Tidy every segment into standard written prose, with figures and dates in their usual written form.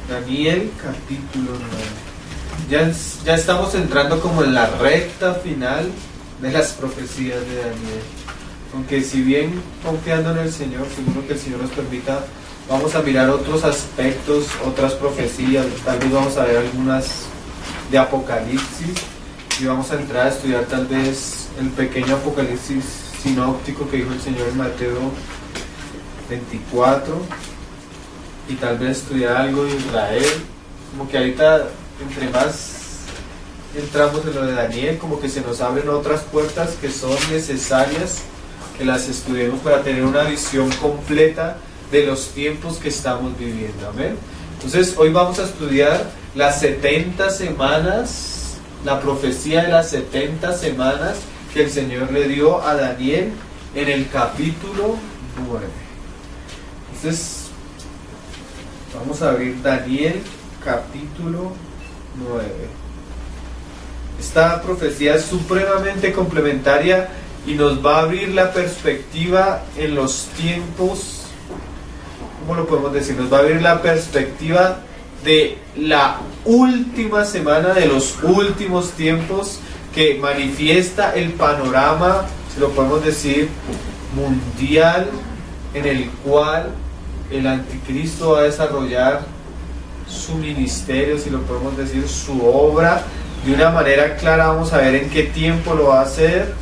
Daniel capítulo 9. Ya estamos entrando como en la recta final de las profecías de Daniel. Aunque si bien confiando en el Señor, seguro que el Señor nos permita, vamos a mirar otros aspectos, otras profecías, tal vez vamos a ver algunas de Apocalipsis y vamos a entrar a estudiar tal vez el pequeño Apocalipsis sinóptico que dijo el Señor en Mateo 24 y tal vez estudiar algo de Israel. Como que ahorita entre más entramos en lo de Daniel, como que se nos abren otras puertas que son necesarias que las estudiemos para tener una visión completa de los tiempos que estamos viviendo. Amén. Entonces hoy vamos a estudiar las 70 semanas, la profecía de las 70 semanas que el Señor le dio a Daniel en el capítulo 9. Entonces vamos a abrir Daniel capítulo 9. Esta profecía es supremamente complementaria y nos va a abrir la perspectiva en los tiempos, ¿cómo lo podemos decir? Nos va a abrir la perspectiva de la última semana, de los últimos tiempos, que manifiesta el panorama, si lo podemos decir, mundial, en el cual el anticristo va a desarrollar su ministerio, si lo podemos decir, su obra, de una manera clara. Vamos a ver en qué tiempo lo va a hacer,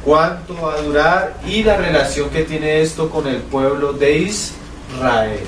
cuánto va a durar y la relación que tiene esto con el pueblo de Israel.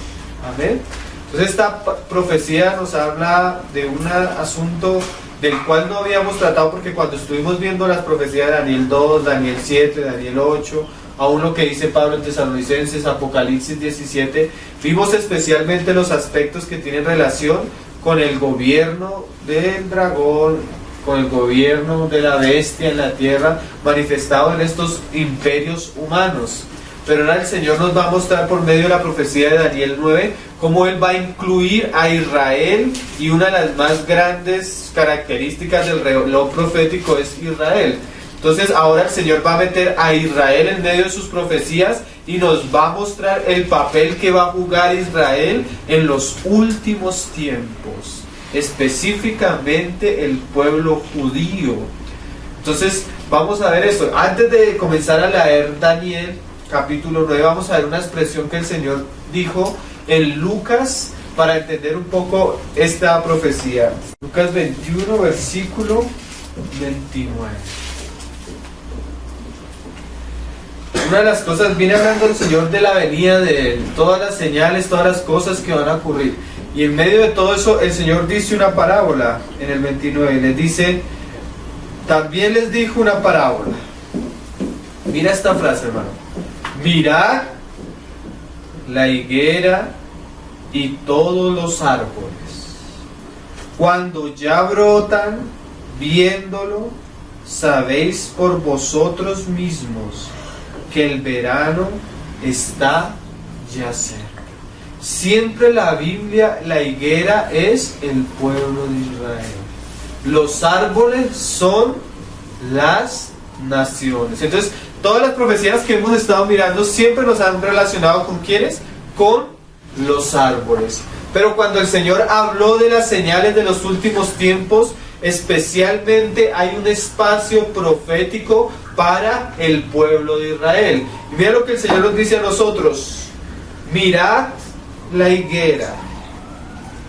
Amén. Entonces esta profecía nos habla de un asunto del cual no habíamos tratado, porque cuando estuvimos viendo las profecías de Daniel 2, Daniel 7, Daniel 8, aún lo que dice Pablo en Tesalonicenses, Apocalipsis 17, vimos especialmente los aspectos que tienen relación con el gobierno del dragón, con el gobierno de la bestia en la tierra, manifestado en estos imperios humanos. Pero ahora el Señor nos va a mostrar por medio de la profecía de Daniel 9 cómo Él va a incluir a Israel, y una de las más grandes características del reloj profético es Israel. Entonces ahora el Señor va a meter a Israel en medio de sus profecías y nos va a mostrar el papel que va a jugar Israel en los últimos tiempos, específicamente el pueblo judío. Entonces vamos a ver esto. Antes de comenzar a leer Daniel capítulo 9, vamos a ver una expresión que el Señor dijo en Lucas para entender un poco esta profecía. Lucas 21, versículo 29. Una de las cosas, viene hablando el Señor de la venida de Él, todas las señales, todas las cosas que van a ocurrir. Y en medio de todo eso, el Señor dice una parábola en el 29. Les dice, también les dijo una parábola. Mira esta frase, hermano. Mirad la higuera y todos los árboles. Cuando ya brotan, viéndolo, sabéis por vosotros mismos que el verano está ya cerca. Siempre la Biblia, la higuera es el pueblo de Israel. Los árboles son las naciones. Entonces, todas las profecías que hemos estado mirando siempre nos han relacionado con ¿quiénes? Con los árboles. Pero cuando el Señor habló de las señales de los últimos tiempos, especialmente hay un espacio profético para el pueblo de Israel. Y mira lo que el Señor nos dice a nosotros: mirad la higuera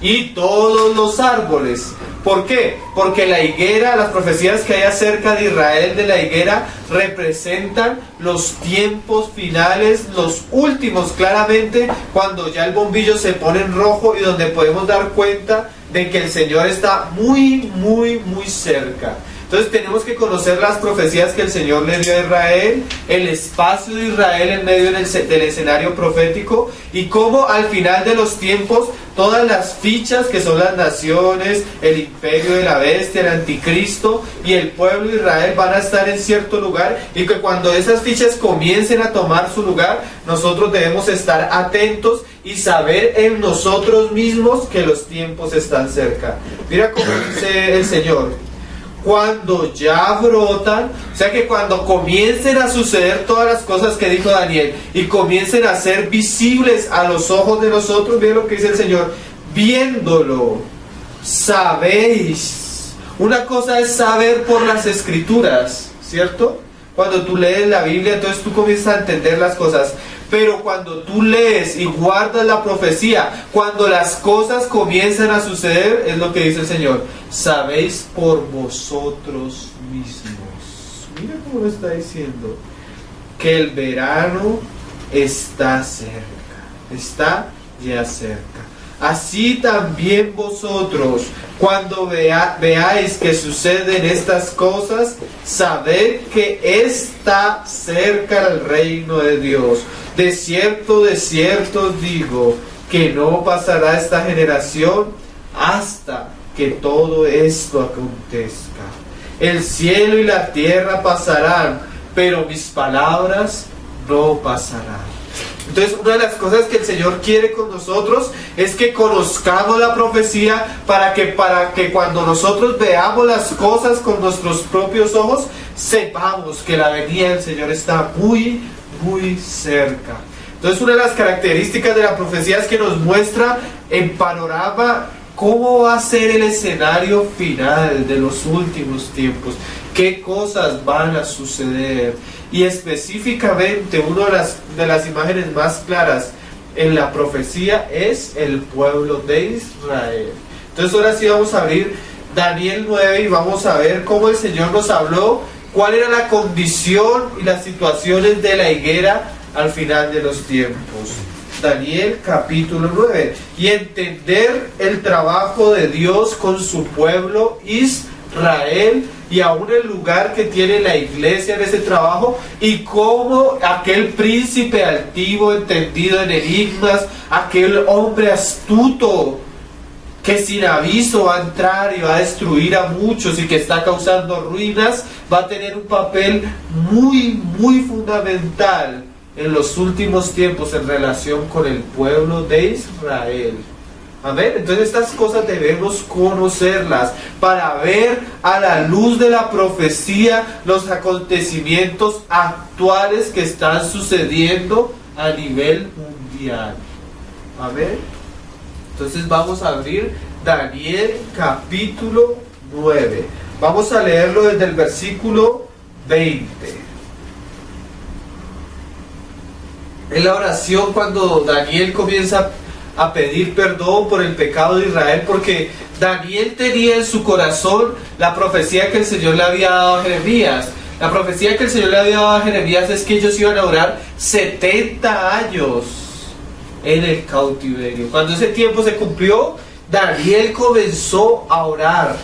y todos los árboles. ¿Por qué? Porque la higuera, las profecías que hay acerca de Israel de la higuera, representan los tiempos finales, los últimos, claramente, cuando ya el bombillo se pone en rojo y donde podemos dar cuenta de que el Señor está muy, muy, muy cerca. Entonces tenemos que conocer las profecías que el Señor le dio a Israel, el espacio de Israel en medio del escenario profético, y cómo al final de los tiempos todas las fichas que son las naciones, el imperio de la bestia, el anticristo y el pueblo de Israel van a estar en cierto lugar, y que cuando esas fichas comiencen a tomar su lugar, nosotros debemos estar atentos y saber en nosotros mismos que los tiempos están cerca. Mira cómo dice el Señor: cuando ya brotan, o sea que cuando comiencen a suceder todas las cosas que dijo Daniel y comiencen a ser visibles a los ojos de nosotros, miren lo que dice el Señor: viéndolo, sabéis. Una cosa es saber por las escrituras, ¿cierto? Cuando tú lees la Biblia, entonces tú comienzas a entender las cosas. Pero cuando tú lees y guardas la profecía, cuando las cosas comienzan a suceder, es lo que dice el Señor. Sabéis por vosotros mismos. Mira cómo lo está diciendo. Que el verano está cerca. Está ya cerca. Así también vosotros, cuando veáis que suceden estas cosas, sabed que está cerca el reino de Dios. De cierto os digo, que no pasará esta generación hasta que todo esto acontezca. El cielo y la tierra pasarán, pero mis palabras no pasarán. Entonces, una de las cosas que el Señor quiere con nosotros es que conozcamos la profecía para que cuando nosotros veamos las cosas con nuestros propios ojos, sepamos que la venida del Señor está muy, muy cerca. Entonces, una de las características de la profecía es que nos muestra en panorama cómo va a ser el escenario final de los últimos tiempos, qué cosas van a suceder. Y específicamente una de las imágenes más claras en la profecía es el pueblo de Israel. Entonces ahora sí vamos a abrir Daniel 9 y vamos a ver cómo el Señor nos habló, cuál era la condición y las situaciones de la higuera al final de los tiempos. Daniel capítulo 9. Y entender el trabajo de Dios con su pueblo Israel, y aún el lugar que tiene la iglesia en ese trabajo, y cómo aquel príncipe altivo, entendido en enigmas, aquel hombre astuto que sin aviso va a entrar y va a destruir a muchos y que está causando ruinas, va a tener un papel muy, muy fundamental en los últimos tiempos en relación con el pueblo de Israel. Amén. Entonces estas cosas debemos conocerlas para ver a la luz de la profecía los acontecimientos actuales que están sucediendo a nivel mundial. Amén. Entonces vamos a abrir Daniel capítulo 9. Vamos a leerlo desde el versículo 20. Es la oración cuando Daniel comienza a pedir perdón por el pecado de Israel, porque Daniel tenía en su corazón la profecía que el Señor le había dado a Jeremías. La profecía que el Señor le había dado a Jeremías es que ellos iban a orar 70 años en el cautiverio. Cuando ese tiempo se cumplió, Daniel comenzó a orar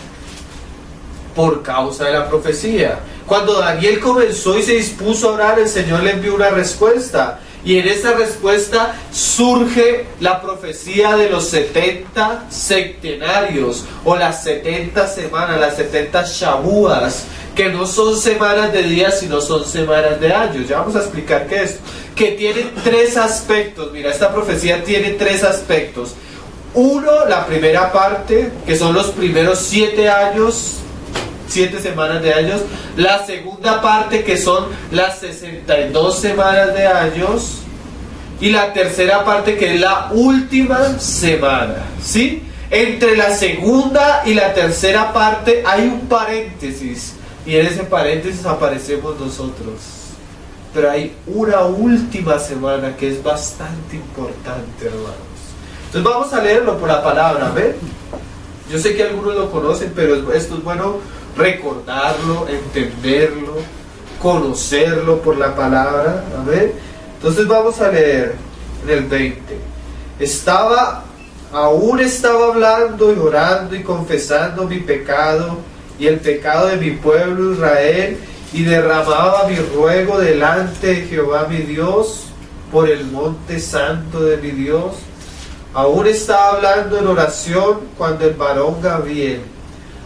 por causa de la profecía. Cuando Daniel comenzó y se dispuso a orar, el Señor le envió una respuesta. Y en esa respuesta surge la profecía de los 70 septenarios, o las 70 semanas, las 70 Shavuas, que no son semanas de días, sino son semanas de años. Ya vamos a explicar qué es. Que tiene tres aspectos. Mira, esta profecía tiene tres aspectos. Uno, la primera parte, que son los primeros 7 años, 7 semanas de años. La segunda parte, que son las 62 semanas de años. Y la tercera parte, que es la última semana, ¿sí? Entre la segunda y la tercera parte hay un paréntesis, y en ese paréntesis aparecemos nosotros. Pero hay una última semana que es bastante importante, hermanos. Entonces vamos a leerlo por la palabra, ¿ven? Yo sé que algunos lo conocen, pero esto es bueno recordarlo, entenderlo, conocerlo por la palabra. ¿Amén? Entonces vamos a leer en el 20. Aún estaba hablando y orando y confesando mi pecado y el pecado de mi pueblo Israel, y derramaba mi ruego delante de Jehová mi Dios por el monte santo de mi Dios. Aún estaba hablando en oración cuando el varón Gabriel,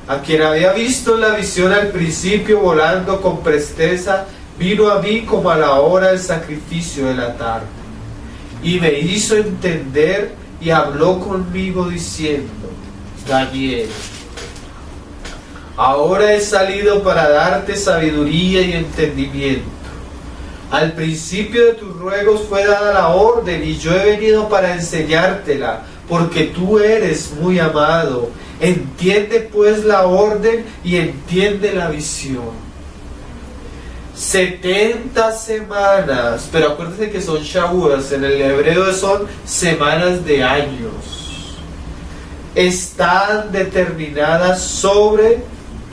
a quien había visto en la visión al principio volando con presteza, vino a mí como a la hora del sacrificio de la tarde, y me hizo entender y habló conmigo diciendo: Daniel, ahora he salido para darte sabiduría y entendimiento. Al principio de tus ruegos fue dada la orden, y yo he venido para enseñártela, porque tú eres muy amado. Entiende pues la orden y entiende la visión. 70 semanas, pero acuérdense que son shavuos, en el hebreo son semanas de años, están determinadas sobre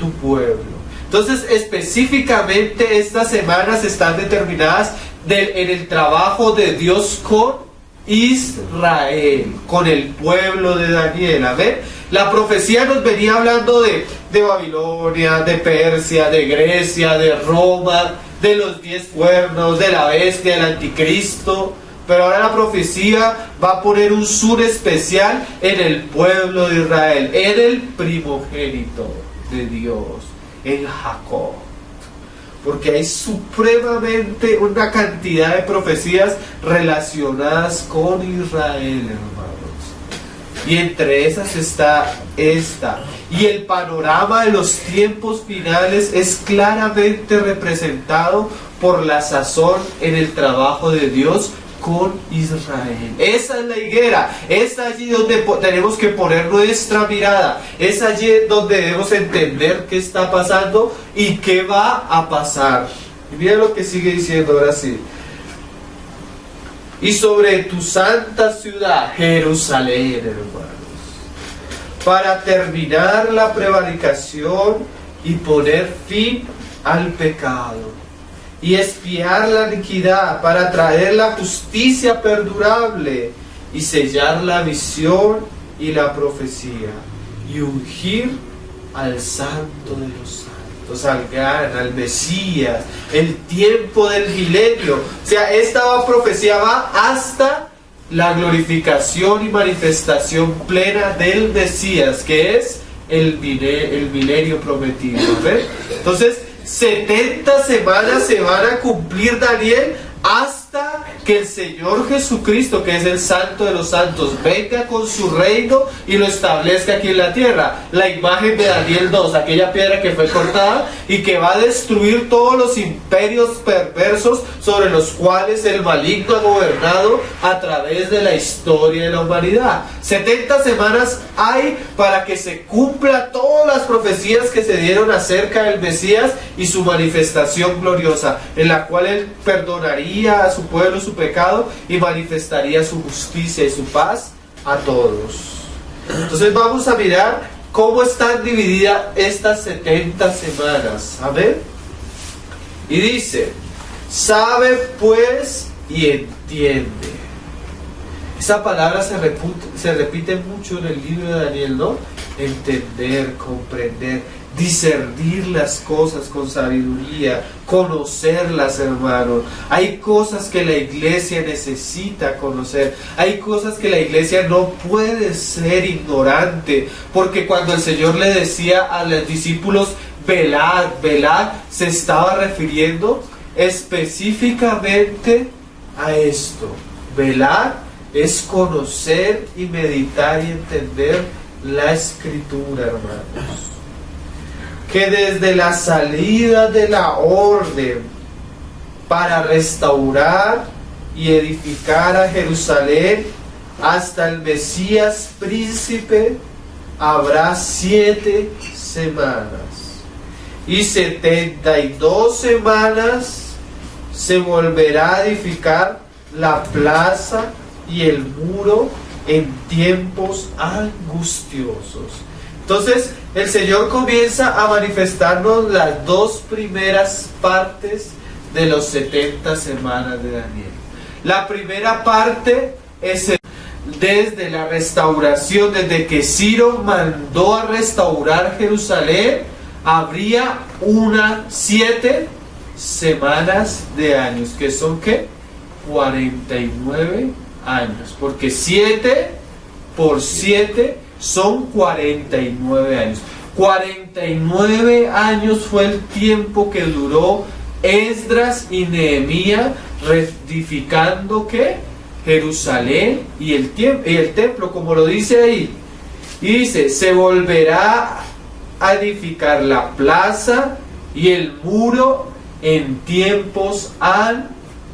tu pueblo. Entonces específicamente estas semanas están determinadas en el trabajo de Dios con Israel, con el pueblo de Daniel. Amén. La profecía nos venía hablando de Babilonia, de Persia, de Grecia, de Roma, de los 10 cuernos, de la bestia, del anticristo. Pero ahora la profecía va a poner un sur especial en el pueblo de Israel, en el primogénito de Dios, en Jacob. Porque hay supremamente una cantidad de profecías relacionadas con Israel, hermanos. Y entre esas está esta. Y el panorama de los tiempos finales es claramente representado por la sazón en el trabajo de Dios con Israel. Esa es la higuera, es allí donde tenemos que poner nuestra mirada, es allí donde debemos entender qué está pasando y qué va a pasar. Y mira lo que sigue diciendo ahora sí. Y sobre tu santa ciudad, Jerusalén, hermanos, para terminar la prevaricación y poner fin al pecado, y expiar la iniquidad, para traer la justicia perdurable, y sellar la visión y la profecía, y ungir al Santo de los Santos, al gran, al Mesías, el tiempo del milenio. O sea, esta profecía va hasta la glorificación y manifestación plena del Mesías, que es el milenio prometido. ¿Ven? Entonces, 70 semanas se van a cumplir, Daniel, hasta que el Señor Jesucristo, que es el Santo de los Santos, venga con su reino y lo establezca aquí en la tierra. La imagen de Daniel 2, aquella piedra que fue cortada y que va a destruir todos los imperios perversos sobre los cuales el maligno ha gobernado a través de la historia de la humanidad. 70 semanas hay para que se cumpla todas las profecías que se dieron acerca del Mesías y su manifestación gloriosa, en la cual Él perdonaría a su pueblo su pecado y manifestaría su justicia y su paz a todos. Entonces vamos a mirar cómo están divididas estas 70 semanas. Amén. Y dice: sabe pues y entiende. Esa palabra se repite mucho en el libro de Daniel, ¿no? Entender, comprender, discernir las cosas con sabiduría, conocerlas, hermano. Hay cosas que la iglesia necesita conocer, hay cosas que la iglesia no puede ser ignorante, porque cuando el Señor le decía a los discípulos, velad, velad, se estaba refiriendo específicamente a esto. Velar es conocer y meditar y entender la Escritura, hermanos. Que desde la salida de la orden para restaurar y edificar a Jerusalén hasta el Mesías príncipe habrá 7 semanas, y 72 semanas se volverá a edificar la plaza y el muro en tiempos angustiosos. Entonces el Señor comienza a manifestarnos las 2 primeras partes de los 70 semanas de Daniel. La primera parte es desde la restauración, desde que Ciro mandó a restaurar Jerusalén, habría 7 semanas de años, que son ¿qué? 49 años, porque 7 por 7 son 49 años. 49 años fue el tiempo que duró Esdras y Nehemías reedificando ¿qué? Jerusalén y el templo, como lo dice ahí. Y dice: se volverá a edificar la plaza y el muro en tiempos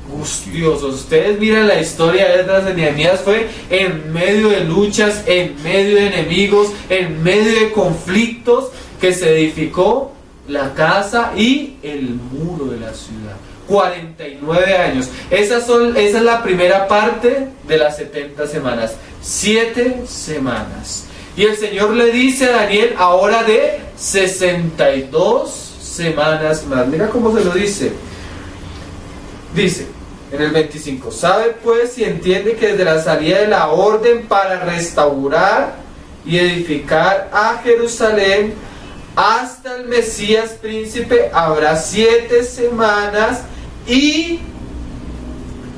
angustiosos. Ustedes miran la historia de Esdras de Nehemías, fue en medio de luchas, en medio de enemigos, en medio de conflictos, que se edificó la casa y el muro de la ciudad. 49 años. Esa es la primera parte de las 70 semanas. 7 semanas. Y el Señor le dice a Daniel ahora de 62 semanas más. Mira cómo se lo dice. Dice en el 25: sabe pues y entiende que desde la salida de la orden para restaurar y edificar a Jerusalén hasta el Mesías príncipe habrá 7 semanas y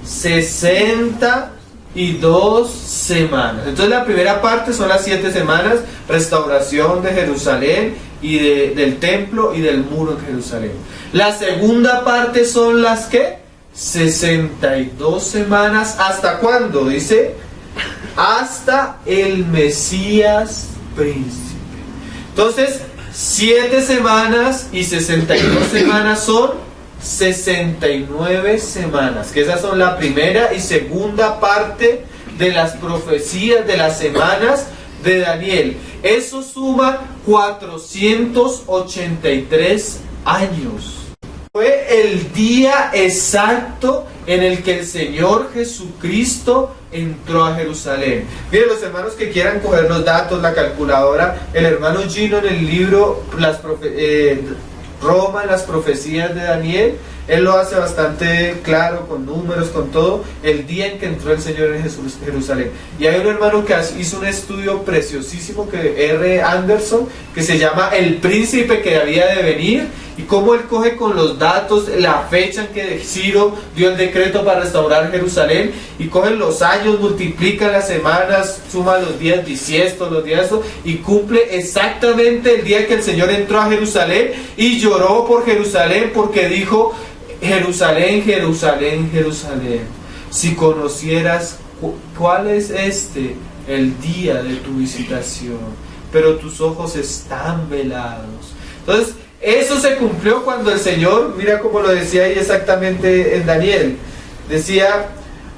62 semanas. Entonces la primera parte son las 7 semanas, restauración de Jerusalén y del templo y del muro en Jerusalén. La segunda parte son las que 62 semanas. ¿Hasta cuándo? Dice, hasta el Mesías príncipe. Entonces 7 semanas y 62 semanas son 69 semanas, que esas son la primera y segunda parte de las profecías de las semanas de Daniel. Eso suma 483 años. Fue el día exacto en el que el Señor Jesucristo entró a Jerusalén. Miren, los hermanos que quieran coger los datos, la calculadora, el hermano Gino en el libro Roma, las profecías de Daniel, él lo hace bastante claro, con números, con todo, el día en que entró el Señor en Jerusalén. Y hay un hermano que hizo un estudio preciosísimo, R. Anderson, que se llama El Príncipe que había de venir, y cómo él coge con los datos la fecha en que Ciro dio el decreto para restaurar Jerusalén, y coge los años, multiplica las semanas, suma los días bisiestos, los días esto, y cumple exactamente el día que el Señor entró a Jerusalén y lloró por Jerusalén, porque dijo: Jerusalén, Jerusalén, Jerusalén, si conocieras cuál es el día de tu visitación, pero tus ojos están velados. Entonces, eso se cumplió cuando el Señor, mira cómo lo decía ahí exactamente en Daniel, decía,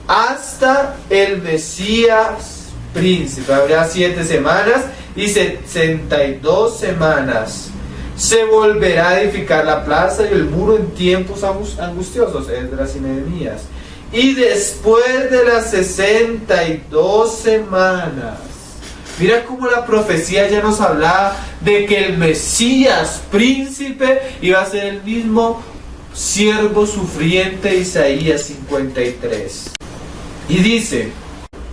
hasta el Mesías príncipe, habrá 7 semanas y 62 semanas. Se volverá a edificar la plaza y el muro en tiempos angustiosos, Esdras y Nehemías. Y después de las 62 semanas, mira cómo la profecía ya nos hablaba de que el Mesías príncipe iba a ser el mismo siervo sufriente de Isaías 53. Y dice,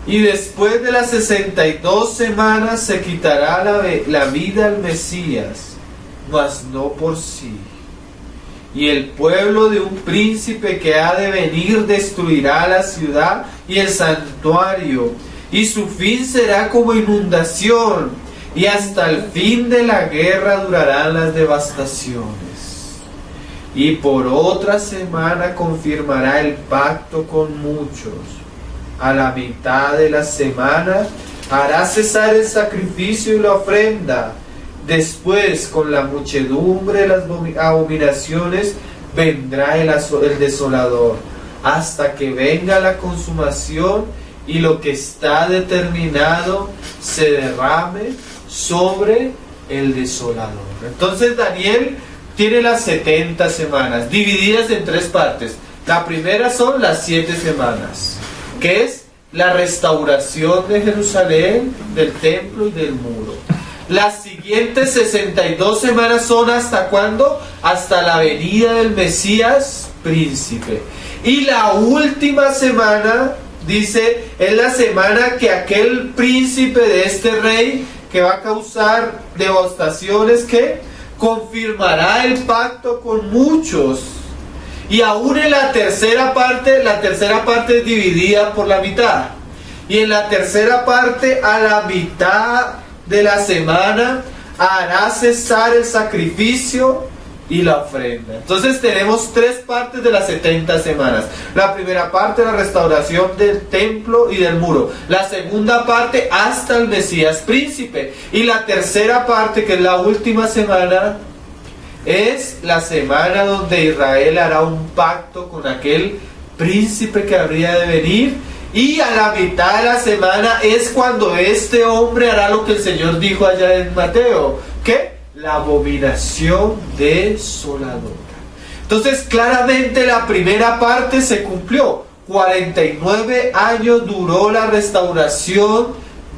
y después de las 62 semanas se quitará la vida al Mesías, mas no por sí. Y el pueblo de un príncipe que ha de venir destruirá la ciudad y el santuario, y su fin será como inundación, y hasta el fin de la guerra durarán las devastaciones. Y por otra semana confirmará el pacto con muchos. A la mitad de la semana hará cesar el sacrificio y la ofrenda. Después, con la muchedumbre de las abominaciones, vendrá el desolador, hasta que venga la consumación y lo que está determinado se derrame sobre el desolador. Entonces Daniel tiene las 70 semanas, divididas en 3 partes. La primera son las 7 semanas, que es la restauración de Jerusalén, del templo y del muro. Las siguientes 62 semanas son ¿hasta cuándo? Hasta la venida del Mesías príncipe. Y la última semana, dice, es la semana que aquel príncipe de este rey que va a causar devastaciones, que confirmará el pacto con muchos. Y aún en la tercera parte es dividida por la mitad. Y en la tercera parte, a la mitad de la semana, hará cesar el sacrificio y la ofrenda. Entonces tenemos 3 partes de las 70 semanas. La primera parte, la restauración del templo y del muro. La segunda parte, hasta el Mesías príncipe. Y la tercera parte, que es la última semana, es la semana donde Israel hará un pacto con aquel príncipe que habría de venir. Y a la mitad de la semana es cuando este hombre hará lo que el Señor dijo allá en Mateo. ¿Qué? La abominación desoladora. Entonces claramente la primera parte se cumplió. 49 años duró la restauración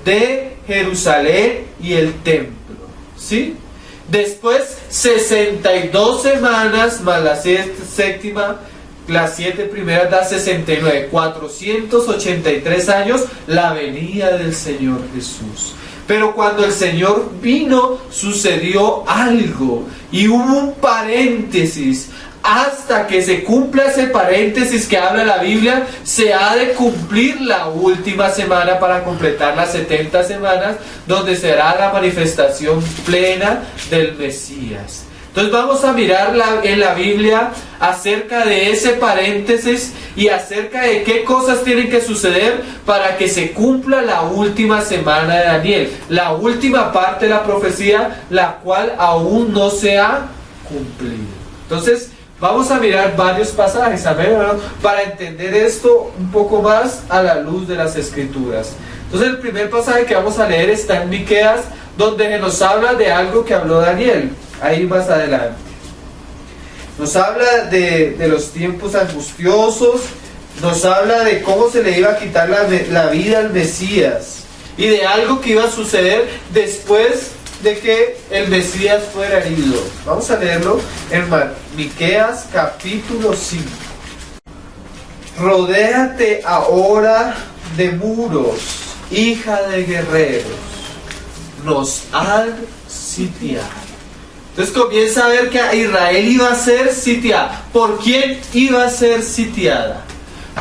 de Jerusalén y el templo. ¿Sí? Después 62 semanas más la séptima, las 7 primeras da 69, 483 años la venida del Señor Jesús. Pero cuando el Señor vino, sucedió algo y hubo un paréntesis. Hasta que se cumpla ese paréntesis que habla la Biblia, se ha de cumplir la última semana para completar las 70 semanas, donde será la manifestación plena del Mesías. Entonces vamos a mirar en la Biblia acerca de ese paréntesis y acerca de qué cosas tienen que suceder para que se cumpla la última semana de Daniel, la última parte de la profecía, la cual aún no se ha cumplido. Entonces vamos a mirar varios pasajes, amén, hermano, para entender esto un poco más a la luz de las Escrituras. Entonces el primer pasaje que vamos a leer está en Miqueas, donde nos habla de algo que habló Daniel. Ahí más adelante. Nos habla de los tiempos angustiosos, nos habla de cómo se le iba a quitar la vida al Mesías y de algo que iba a suceder después de que el Mesías fuera herido. Vamos a leerlo en Miqueas capítulo 5. Rodéate ahora de muros, hija de guerreros, nos han sitiado. Entonces comienza a ver que Israel iba a ser sitiada. ¿Por quién iba a ser sitiada?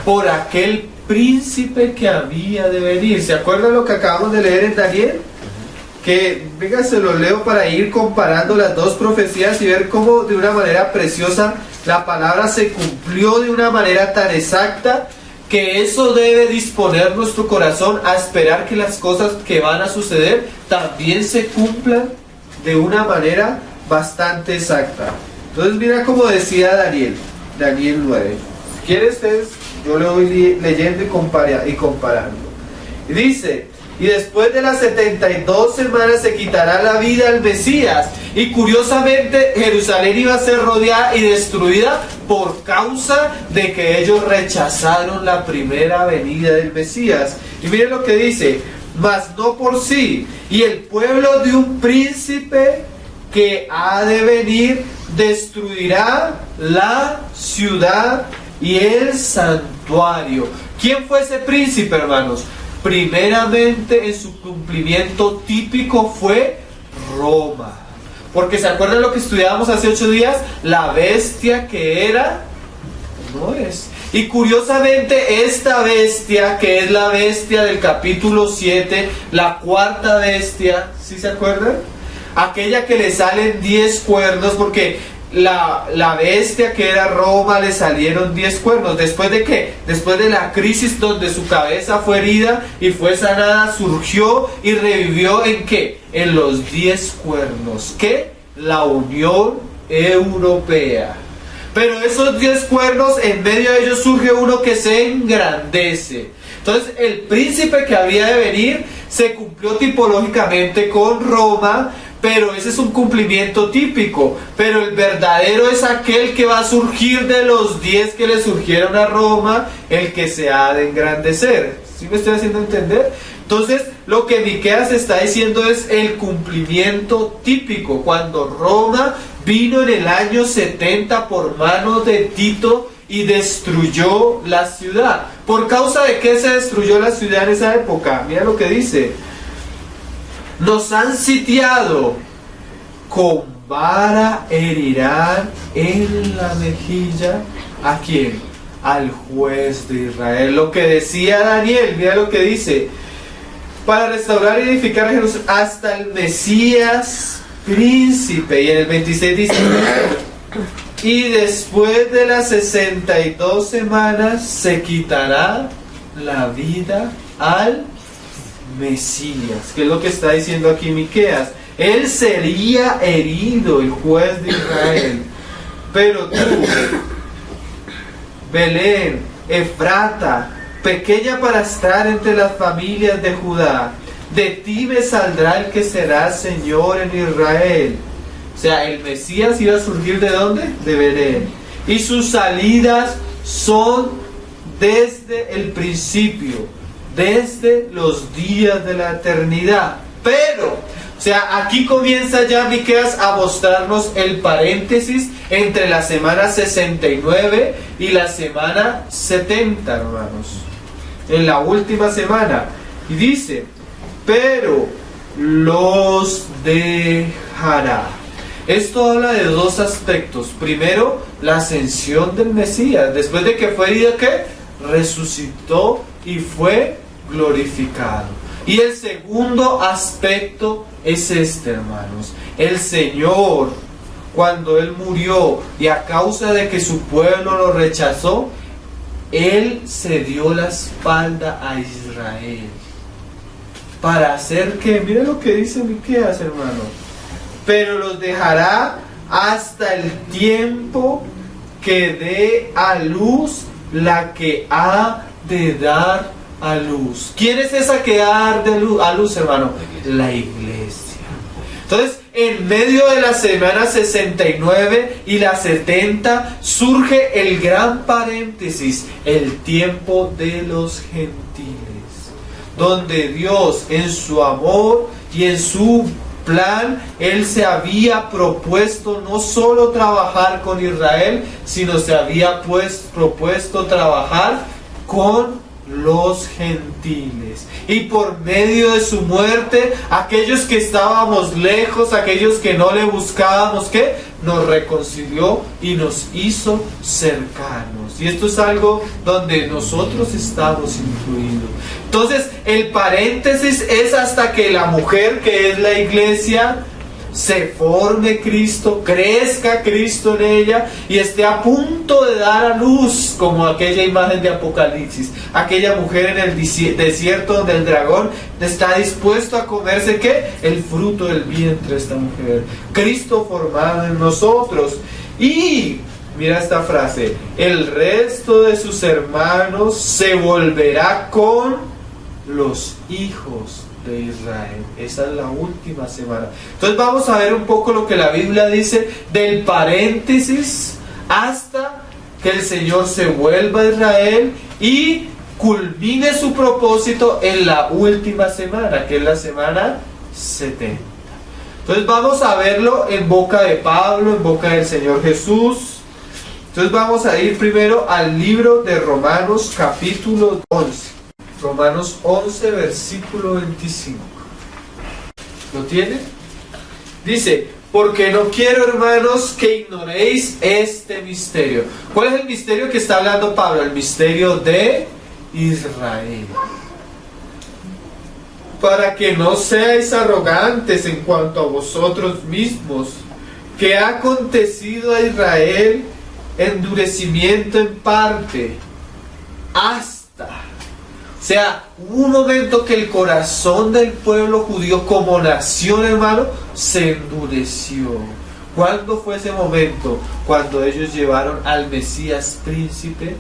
Por aquel príncipe que había de venir. ¿Se acuerdan lo que acabamos de leer en Daniel? Que, venga, se lo leo para ir comparando las dos profecías y ver cómo de una manera preciosa la palabra se cumplió de una manera tan exacta, que eso debe disponer nuestro corazón a esperar que las cosas que van a suceder también se cumplan de una manera bastante exacta. Entonces mira como decía Daniel 9. Si quieren ustedes, yo le voy leyendo y comparando. Y dice: y después de las 72 semanas se quitará la vida al Mesías. Y curiosamente Jerusalén iba a ser rodeada y destruida por causa de que ellos rechazaron la primera venida del Mesías. Y miren lo que dice: mas no por sí, y el pueblo de un príncipe que ha de venir destruirá la ciudad y el santuario. ¿Quién fue ese príncipe, hermanos? Primeramente, en su cumplimiento típico fue Roma. Porque ¿se acuerdan lo que estudiábamos hace 8 días? La bestia que era, no es. Y curiosamente esta bestia, que es la bestia del capítulo 7, la cuarta bestia, ¿sí se acuerdan? Aquella que le salen 10 cuernos, porque la bestia que era Roma le salieron 10 cuernos. ¿Después de qué? Después de la crisis donde su cabeza fue herida y fue sanada, surgió y revivió ¿en qué? En los 10 cuernos. ¿Qué? La Unión Europea. Pero esos 10 cuernos, en medio de ellos surge uno que se engrandece. Entonces el príncipe que había de venir se cumplió tipológicamente con Roma, pero ese es un cumplimiento típico. Pero el verdadero es aquel que va a surgir de los 10 que le surgieron a Roma, el que se ha de engrandecer. ¿Sí me estoy haciendo entender? Entonces lo que Miqueas está diciendo es el cumplimiento típico, cuando Roma vino en el año 70 por mano de Tito y destruyó la ciudad. ¿Por causa de qué se destruyó la ciudad en esa época? Mira lo que dice: nos han sitiado, con vara herirán en la mejilla. ¿A quién? Al juez de Israel. Lo que decía Daniel, mira lo que dice: para restaurar y edificar a Jerusalén hasta el Mesías príncipe. Y en el 26 dice: y después de las 62 semanas se quitará la vida al Mesías. ¿Qué es lo que está diciendo aquí Miqueas? Él sería herido, el juez de Israel. Pero tú, Belén, Efrata, pequeña para estar entre las familias de Judá, de ti me saldrá el que será Señor en Israel. O sea, el Mesías iba a surgir ¿de dónde? De Belén. Y sus salidas son desde el principio, desde los días de la eternidad. Pero, o sea, aquí comienza ya Miqueas a mostrarnos el paréntesis entre la semana 69 y la semana 70, hermanos. En la última semana. Y dice, pero los dejará. Esto habla de dos aspectos. Primero, la ascensión del Mesías. Después de que fue herido, ¿qué? Resucitó y fue glorificado. Y el segundo aspecto es este, hermanos. El Señor, cuando Él murió y a causa de que su pueblo lo rechazó, Él se dio la espalda a Israel. ¿Para hacer qué? Mira lo que dice Miqueas, hermano. Pero los dejará hasta el tiempo que dé a luz la que ha de dar a luz. ¿Quién es esa que da a luz, hermano? La iglesia. Entonces, en medio de la semana 69 y la 70 surge el gran paréntesis, el tiempo de los gentiles, donde Dios en su amor y en su plan, Él se había propuesto no solo trabajar con Israel, sino se había propuesto trabajar con los gentiles. Y por medio de su muerte, aquellos que estábamos lejos, aquellos que no le buscábamos, ¿qué? Nos reconcilió y nos hizo cercanos. Y esto es algo donde nosotros estamos incluidos. Entonces, el paréntesis es hasta que la mujer, que es la iglesia, se forme Cristo, crezca Cristo en ella y esté a punto de dar a luz, como aquella imagen de Apocalipsis, aquella mujer en el desierto donde el dragón está dispuesto a comerse ¿qué? El fruto del vientre de esta mujer. Cristo formado en nosotros. Y mira esta frase: el resto de sus hermanos se volverá con los hijos de Israel. Esa es la última semana. Entonces vamos a ver un poco lo que la Biblia dice del paréntesis hasta que el Señor se vuelva a Israel y culmine su propósito en la última semana, que es la semana 70. Entonces vamos a verlo en boca de Pablo, en boca del Señor Jesús. Entonces vamos a ir primero al libro de Romanos capítulo 11. Romanos 11, versículo 25. ¿Lo tiene? Dice: porque no quiero, hermanos, que ignoréis este misterio. ¿Cuál es el misterio que está hablando Pablo? El misterio de Israel. Para que no seáis arrogantes en cuanto a vosotros mismos, que ha acontecido a Israel endurecimiento en parte, o sea, hubo un momento que el corazón del pueblo judío como nación, hermano, se endureció. ¿Cuándo fue ese momento? Cuando ellos llevaron al Mesías príncipe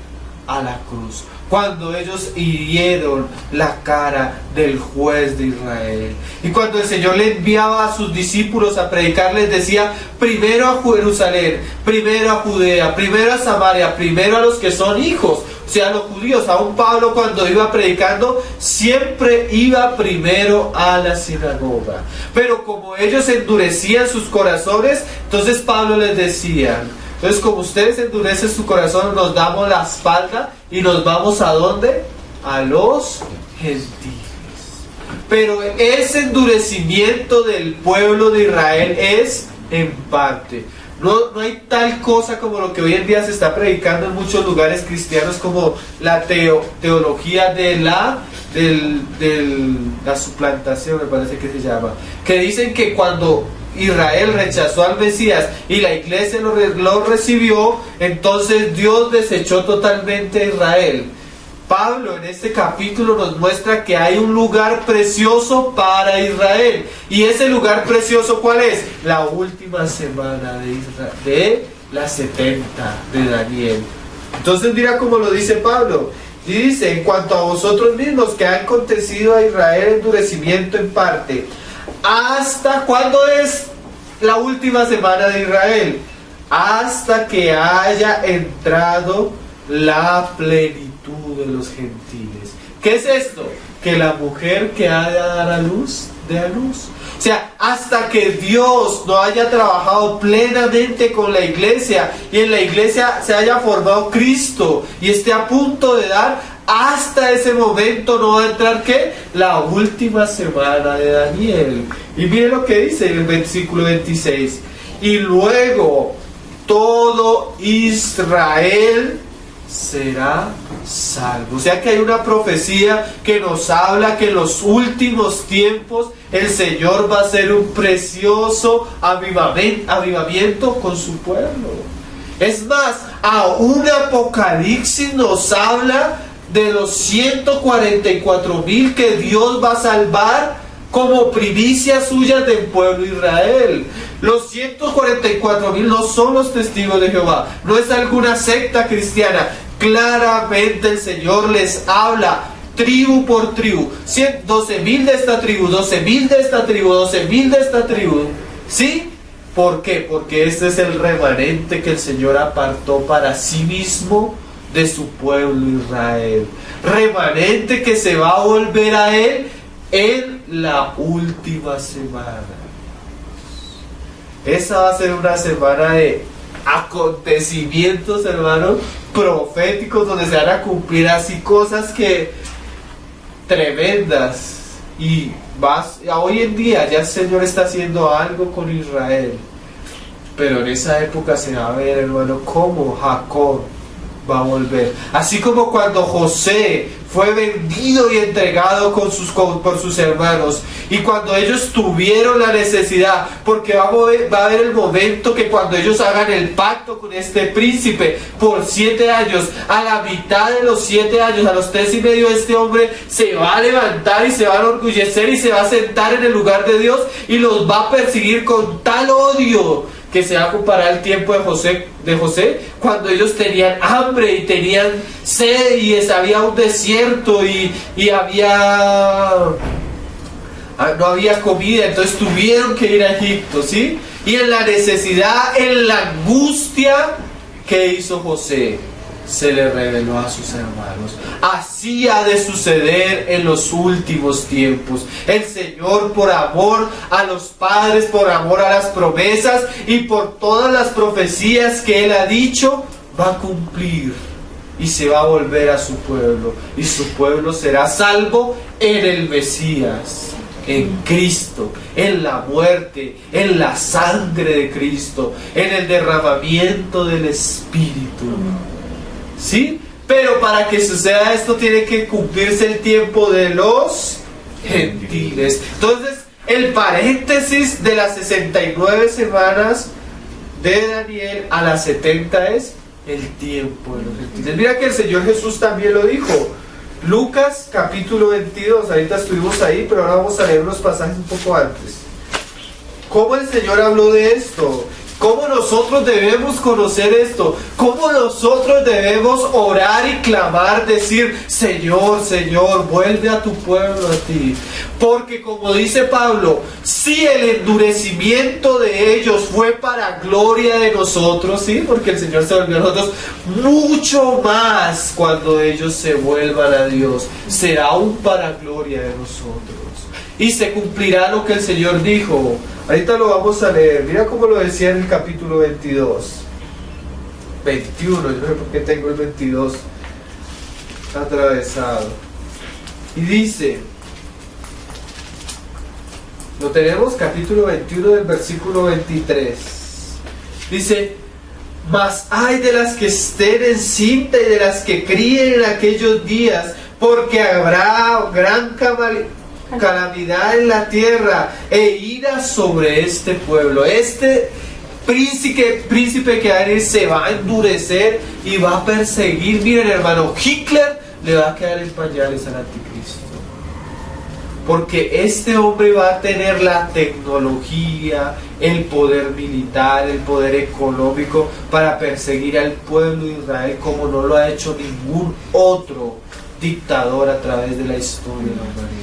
a la cruz. Cuando ellos hirieron la cara del juez de Israel. Y cuando el Señor le enviaba a sus discípulos a predicar, les decía: primero a Jerusalén, primero a Judea, primero a Samaria, primero a los que son hijos. O sea, los judíos. Aún Pablo, cuando iba predicando, siempre iba primero a la sinagoga. Pero como ellos endurecían sus corazones, entonces Pablo les decía: entonces, como ustedes endurecen su corazón, nos damos la espalda y nos vamos ¿a dónde? A los gentiles. Pero ese endurecimiento del pueblo de Israel es en parte. No hay tal cosa como lo que hoy en día se está predicando en muchos lugares cristianos, como la teología de la suplantación, me parece que se llama. Que dicen que cuando Israel rechazó al Mesías y la iglesia lo recibió, entonces Dios desechó totalmente a Israel. Pablo en este capítulo nos muestra que hay un lugar precioso para Israel. ¿Y ese lugar precioso cuál es? La última semana de la 70 de Daniel. Entonces mira cómo lo dice Pablo. Y dice, en cuanto a vosotros mismos, que ha acontecido a Israel endurecimiento en parte. ¿Hasta cuándo es la última semana de Israel? Hasta que haya entrado la plenitud de los gentiles. ¿Qué es esto? Que la mujer que ha de dar a luz, dé a luz. O sea, hasta que Dios no haya trabajado plenamente con la iglesia y en la iglesia se haya formado Cristo y esté a punto de dar, hasta ese momento no va a entrar ¿qué? La última semana de Daniel. Y mire lo que dice en el versículo 26. Y luego todo Israel será salvo. O sea que hay una profecía que nos habla que en los últimos tiempos el Señor va a hacer un precioso avivamiento con su pueblo. Es más, aún Apocalipsis nos habla de los 144,000 que Dios va a salvar como primicias suyas del pueblo de Israel. Los 144,000 no son los testigos de Jehová, no es alguna secta cristiana. Claramente el Señor les habla tribu por tribu, 12,000 de esta tribu, 12,000 de esta tribu, 12,000 de esta tribu. ¿Sí? ¿Por qué? Porque este es el remanente que el Señor apartó para sí mismo de su pueblo Israel. Remanente que se va a volver a Él en la última semana. Esa va a ser una semana de acontecimientos, hermanos, proféticos, donde se van a cumplir así cosas que tremendas. Y hoy en día ya el Señor está haciendo algo con Israel, pero en esa época se va a ver, hermano, cómo Jacob va a volver. Así como cuando José fue vendido y entregado por sus hermanos, y cuando ellos tuvieron la necesidad, porque va a haber el momento que cuando ellos hagan el pacto con este príncipe por 7 años, a la mitad de los 7 años, a los 3,5, este hombre se va a levantar y se va a enorgullecer y se va a sentar en el lugar de Dios y los va a perseguir con tal odio que se va a comparar el tiempo de José, cuando ellos tenían hambre y tenían sed y había un desierto y no había comida, entonces tuvieron que ir a Egipto, ¿sí? Y en la necesidad, en la angustia, ¿qué hizo José? Se le reveló a sus hermanos. Así ha de suceder en los últimos tiempos. El Señor, por amor a los padres, por amor a las promesas y por todas las profecías que Él ha dicho, va a cumplir y se va a volver a su pueblo, y su pueblo será salvo en el Mesías, en Cristo, en la muerte, en la sangre de Cristo, en el derramamiento del Espíritu. ¿Sí? Pero para que suceda esto tiene que cumplirse el tiempo de los gentiles. Entonces, el paréntesis de las 69 semanas de Daniel a las 70 es el tiempo de los gentiles. Mira que el Señor Jesús también lo dijo. Lucas capítulo 22, ahorita estuvimos ahí, pero ahora vamos a leer unos pasajes un poco antes. ¿Cómo el Señor habló de esto? ¿Cómo nosotros debemos conocer esto? ¿Cómo nosotros debemos orar y clamar, decir, Señor, Señor, vuelve a tu pueblo a ti? Porque como dice Pablo, si el endurecimiento de ellos fue para gloria de nosotros, ¿sí? Porque el Señor se volvió a nosotros, mucho más cuando ellos se vuelvan a Dios, será aún para gloria de nosotros. Y se cumplirá lo que el Señor dijo. Ahorita lo vamos a leer. Mira cómo lo decía en el capítulo 22. 21, yo no sé por qué tengo el 22 atravesado. Y dice, lo tenemos, capítulo 21 del versículo 23. Dice, mas hay de las que estén encinta y de las que críen en aquellos días, porque habrá gran calamidad en la tierra e ira sobre este pueblo. Este príncipe que va a venir se va a endurecer y va a perseguir. Miren, hermano, Hitler le va a quedar en pañales al anticristo. porque este hombre va a tener la tecnología, el poder militar, el poder económico para perseguir al pueblo de Israel como no lo ha hecho ningún otro dictador a través de la historia de la humanidad.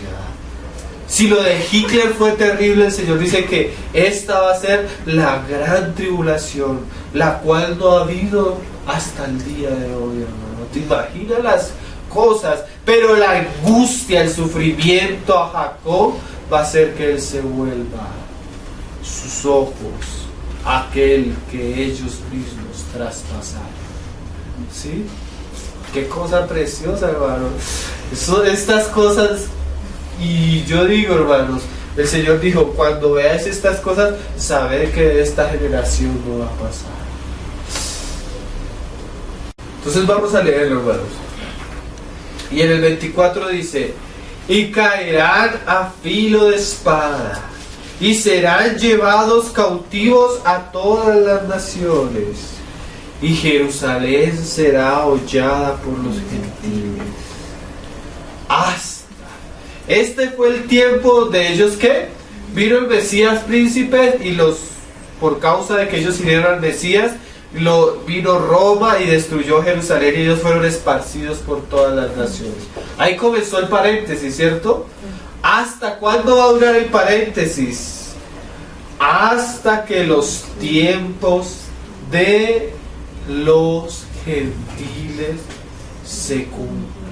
Si lo de Hitler fue terrible, el Señor dice que esta va a ser la gran tribulación, la cual no ha habido hasta el día de hoy, hermano. ¿Te imaginas las cosas? Pero la angustia, el sufrimiento a Jacob va a hacer que él se vuelva sus ojos a aquel que ellos mismos traspasaron. ¿Sí? Qué cosa preciosa, hermano. Estas cosas, y yo digo, hermanos, el Señor dijo, cuando veáis estas cosas, sabed que de esta generación no va a pasar. Entonces vamos a leerlo, hermanos. Y en el 24 dice, y caerán a filo de espada, y serán llevados cautivos a todas las naciones, y Jerusalén será hollada por los gentiles. Este fue el tiempo de ellos que vino el Mesías príncipe, y por causa de que ellos siguieron al Mesías, vino Roma y destruyó Jerusalén, y ellos fueron esparcidos por todas las naciones. Ahí comenzó el paréntesis, ¿cierto? ¿Hasta cuándo va a durar el paréntesis? Hasta que los tiempos de los gentiles se cumplan.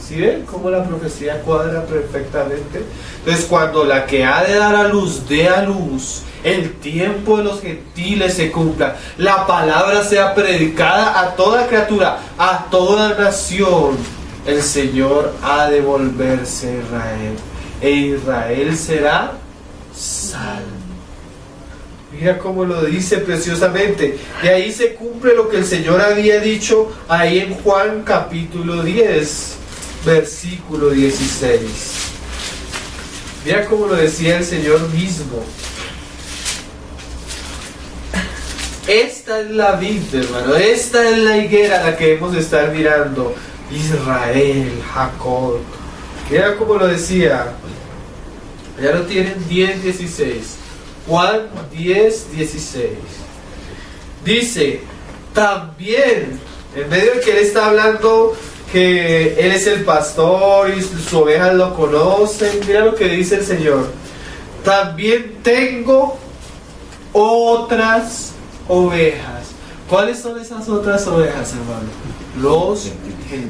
¿Sí ven cómo la profecía cuadra perfectamente? Entonces, cuando la que ha de dar a luz dé a luz, el tiempo de los gentiles se cumpla, la palabra sea predicada a toda criatura, a toda nación, el Señor ha de volverse a Israel, e Israel será salvo. Mira cómo lo dice preciosamente. Y ahí se cumple lo que el Señor había dicho ahí en Juan capítulo 10, versículo 16. Mira cómo lo decía el Señor mismo. Esta es la vid, hermano. Esta es la higuera a la que debemos de estar mirando. Israel, Jacob. Mira cómo lo decía. Ya lo tienen, 10:16. Juan 10:16. Dice, también, en medio de que él está hablando que él es el pastor y sus ovejas lo conocen, mira lo que dice el Señor. También tengo otras ovejas. ¿Cuáles son esas otras ovejas, hermano? Los gentiles,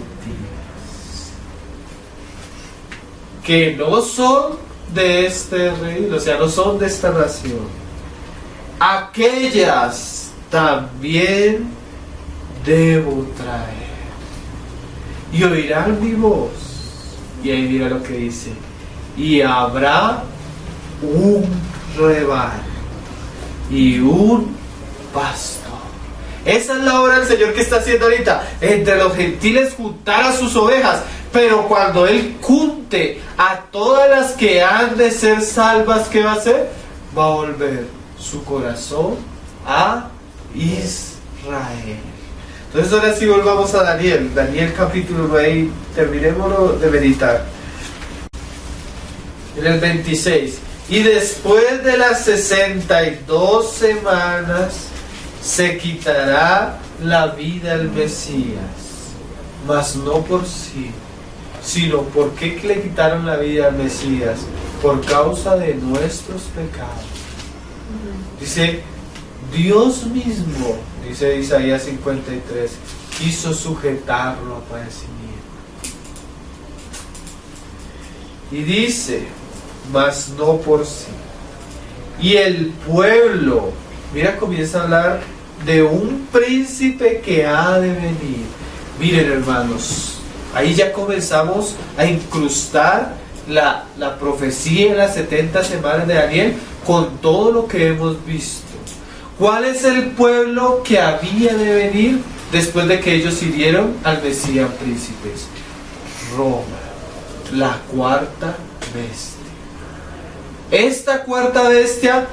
que no son de este reino, o sea, no son de esta nación. Aquellas también debo traer, y oirán mi voz. Y ahí mira lo que dice, y habrá un rebaño y un pastor. Esa es la obra del Señor que está haciendo ahorita, entre los gentiles juntar a sus ovejas. Pero cuando Él junte a todas las que han de ser salvas, ¿qué va a hacer? Va a volver su corazón a Israel. Entonces ahora sí volvamos a Daniel. Daniel capítulo 9 y terminémoslo de meditar. En el 26. Y después de las 62 semanas se quitará la vida al Mesías, mas no por sí, sino porque le quitaron la vida al Mesías, por causa de nuestros pecados. Dice, Dios mismo, dice Isaías 53, quiso sujetarlo a padecimiento. Y dice, mas no por sí. Y el pueblo, mira, comienza a hablar de un príncipe que ha de venir. Miren, hermanos, ahí ya comenzamos a incrustar la profecía en las 70 semanas de Daniel con todo lo que hemos visto. ¿Cuál es el pueblo que había de venir después de que ellos hirieron al Mesías príncipes? Roma, la cuarta bestia. Esta cuarta bestia,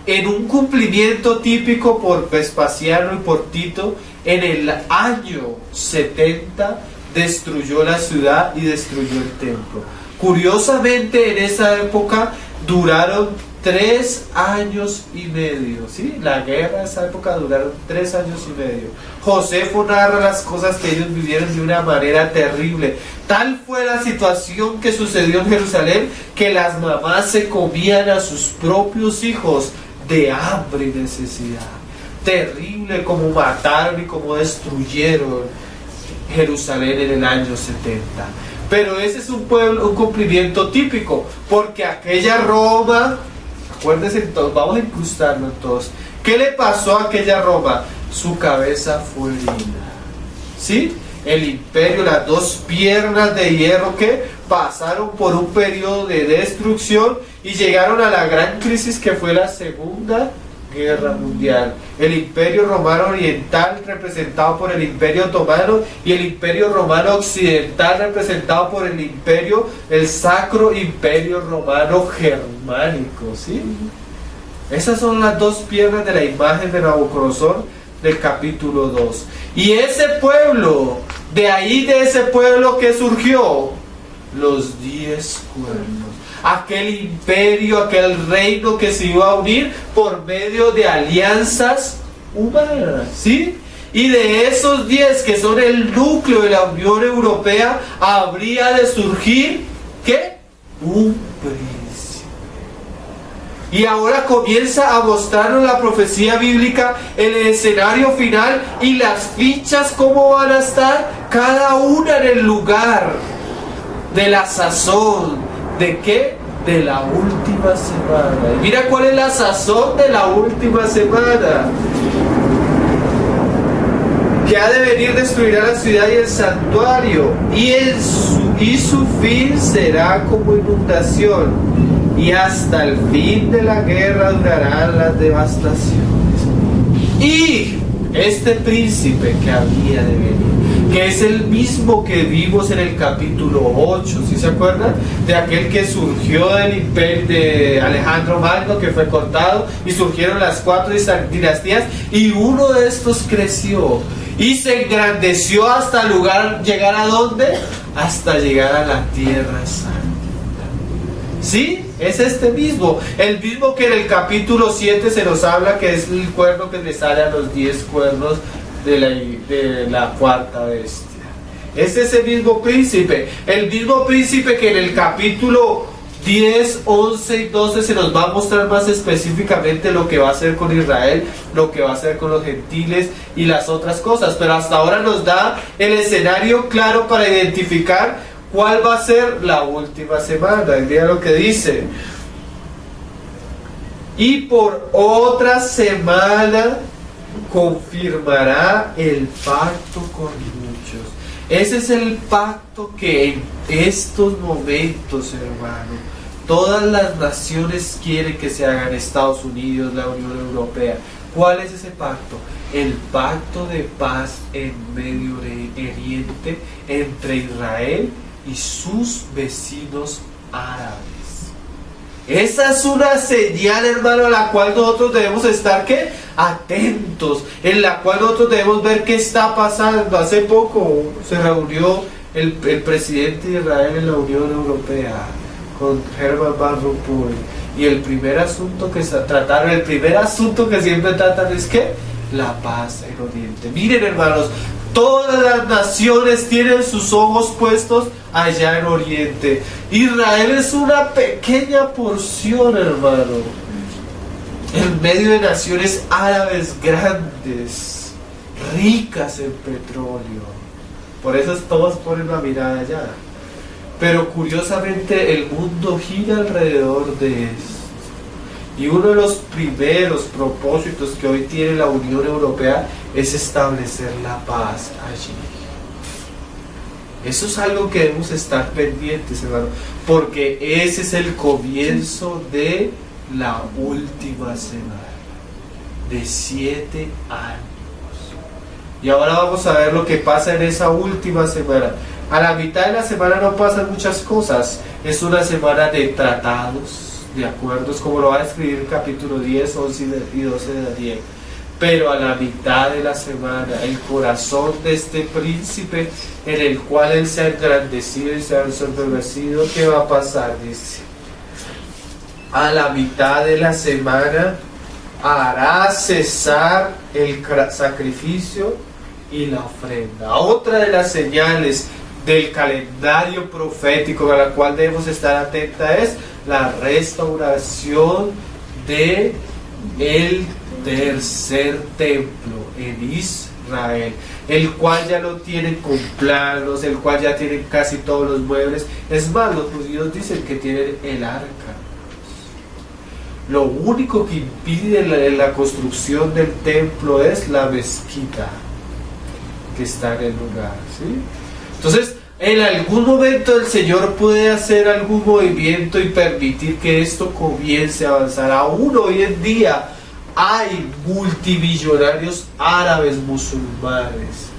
en un cumplimiento típico por Vespasiano y por Tito, en el año 70 destruyó la ciudad y destruyó el templo. Curiosamente, en esa época duraron 3 años y medio, ¿sí? La guerra de esa época duraron 3 años y medio. Josefo narra las cosas que ellos vivieron de una manera terrible. Tal fue la situación que sucedió en Jerusalén, que las mamás se comían a sus propios hijos de hambre y necesidad. Terrible como mataron y como destruyeron Jerusalén en el año 70. Pero ese es un cumplimiento típico, porque aquella Roma, acuérdense todos, vamos a incrustarnos todos. ¿Qué le pasó a aquella Roma? Su cabeza fue herida, ¿sí? El imperio, las 2 piernas de hierro que pasaron por un periodo de destrucción y llegaron a la gran crisis que fue la Segunda Guerra Mundial. El Imperio Romano Oriental, representado por el Imperio Otomano, y el Imperio Romano Occidental, representado por el Sacro Imperio Romano Germánico, ¿sí? Esas son las 2 piernas de la imagen de Nabucodonosor del capítulo 2. Y ese pueblo, de ahí de ese pueblo que surgió, los 10 cuernos. Aquel imperio, aquel reino que se iba a unir por medio de alianzas humanas, ¿sí? Y de esos 10 que son el núcleo de la Unión Europea, habría de surgir, ¿qué? Un príncipe. Y ahora comienza a mostrarnos la profecía bíblica en el escenario final y las fichas cómo van a estar, cada una en el lugar de la sazón. ¿De qué? De la última semana. Y mira cuál es la sazón de la última semana. Que ha de venir, destruirá la ciudad y el santuario, y su fin será como inundación, y hasta el fin de la guerra durarán las devastaciones. Y este príncipe que había de venir, que es el mismo que vimos en el capítulo 8, ¿sí se acuerdan? De aquel que surgió del imperio de Alejandro Magno, que fue cortado, y surgieron las 4 dinastías, y uno de estos creció y se engrandeció hasta llegar a ¿dónde? Hasta llegar a la tierra santa. ¿Sí? Es este mismo, el mismo que en el capítulo 7 se nos habla que es el cuerno que le sale a los 10 cuernos de la 4ª bestia. Es ese mismo príncipe, el mismo príncipe que en el capítulo 10, 11 y 12 se nos va a mostrar más específicamente lo que va a hacer con Israel, lo que va a hacer con los gentiles y las otras cosas, pero hasta ahora nos da el escenario claro para identificar cuál va a ser la última semana. Mira lo que dice: y por otra semana confirmará el pacto con muchos. Ese es el pacto que en estos momentos, hermano, todas las naciones quieren que se haga en Estados Unidos, la Unión Europea. ¿Cuál es ese pacto? El pacto de paz en Medio Oriente entre Israel y sus vecinos árabes. Esa es una señal, hermano, a la cual nosotros debemos estar, ¿qué? Atentos, en la cual nosotros debemos ver qué está pasando. Hace poco se reunió el presidente de Israel en la Unión Europea con Herman Van Rompuy, y el primer asunto que trataron, el primer asunto que siempre tratan es ¿qué? La paz en Oriente. Miren, hermanos, todas las naciones tienen sus ojos puestos allá en Oriente. Israel es una pequeña porción, hermano, en medio de naciones árabes grandes, ricas en petróleo. Por eso todos ponen la mirada allá. Pero curiosamente el mundo gira alrededor de esto. Y uno de los primeros propósitos que hoy tiene la Unión Europea es establecer la paz allí. Eso es algo que debemos estar pendientes, hermano, porque ese es el comienzo de la última semana, de 7 años. Y ahora vamos a ver lo que pasa en esa última semana. A la mitad de la semana no pasan muchas cosas. Es una semana de tratados, de acuerdos, como lo va a escribir el capítulo 10, 11 y 12 de Daniel. Pero a la mitad de la semana, el corazón de este príncipe, en el cual él se ha engrandecido y se ha ensoberbecido, ¿qué va a pasar? Dice, a la mitad de la semana hará cesar el sacrificio y la ofrenda. Otra de las señales del calendario profético a la cual debemos estar atentos es la restauración de el tercer templo en Israel, el cual ya lo tienen con planos, el cual ya tienen casi todos los muebles. Es más, los judíos dicen que tienen el arca. Lo único que impide la construcción del templo es la mezquita que está en el lugar, ¿sí? Entonces, en algún momento el Señor puede hacer algún movimiento y permitir que esto comience a avanzar. Aún hoy en día hay multimillonarios árabes musulmanes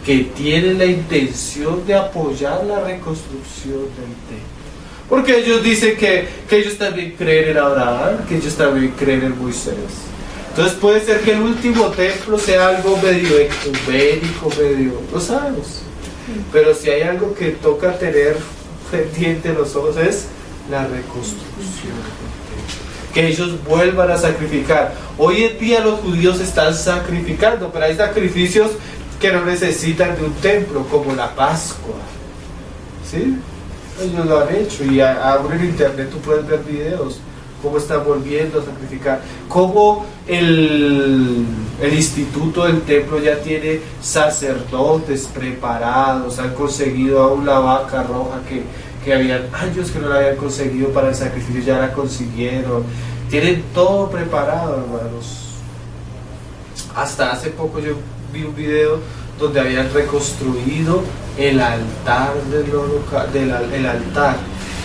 que tienen la intención de apoyar la reconstrucción del templo. Porque ellos dicen que ellos también creen en Abraham, que ellos también creen en Moisés. Entonces puede ser que el último templo sea algo medio ecuménico, medio... No sabemos. Pero si hay algo que toca tener pendiente en los ojos es la reconstrucción. Que ellos vuelvan a sacrificar. Hoy en día los judíos están sacrificando, pero hay sacrificios que no necesitan de un templo, como la Pascua. ¿Sí? Ellos lo han hecho y ahora en internet tú puedes ver videos cómo están volviendo a sacrificar, cómo el instituto del templo ya tiene sacerdotes preparados, han conseguido aún la vaca roja que habían años que no la habían conseguido para el sacrificio, ya la consiguieron, tienen todo preparado, hermanos. Hasta hace poco yo vi un video donde habían reconstruido el altar el altar,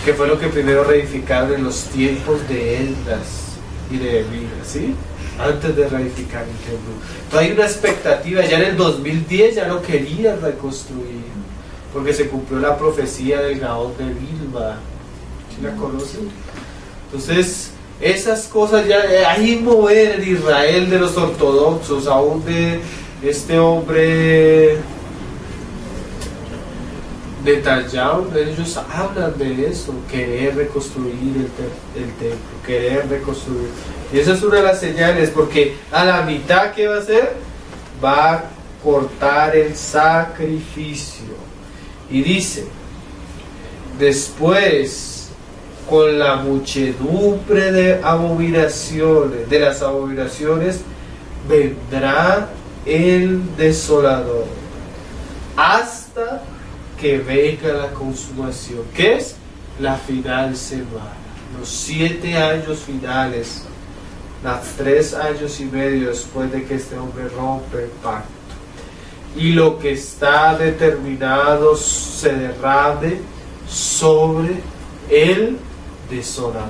que fue lo que primero reedificaron en los tiempos de Esdras y de Nehemías, ¿sí? Antes de reedificar el templo. Entonces hay una expectativa, ya en el 2010 ya lo querían reconstruir, porque se cumplió la profecía del Gaón de Vilba. ¿Sí la conocen? Entonces, esas cosas ya hay mover en Israel de los ortodoxos, aún de este hombre detallado. Ellos hablan de eso, querer reconstruir el templo, querer reconstruir. Y esa es una de las señales, porque a la mitad, ¿qué va a hacer? Va a cortar el sacrificio. Y dice, después, con la muchedumbre de abominaciones, de las abominaciones, vendrá el desolador, hasta que venga la consumación, que es la final semana, los 7 años finales, los 3 años y medio después de que este hombre rompe el pacto, y lo que está determinado se derrame sobre el desolador.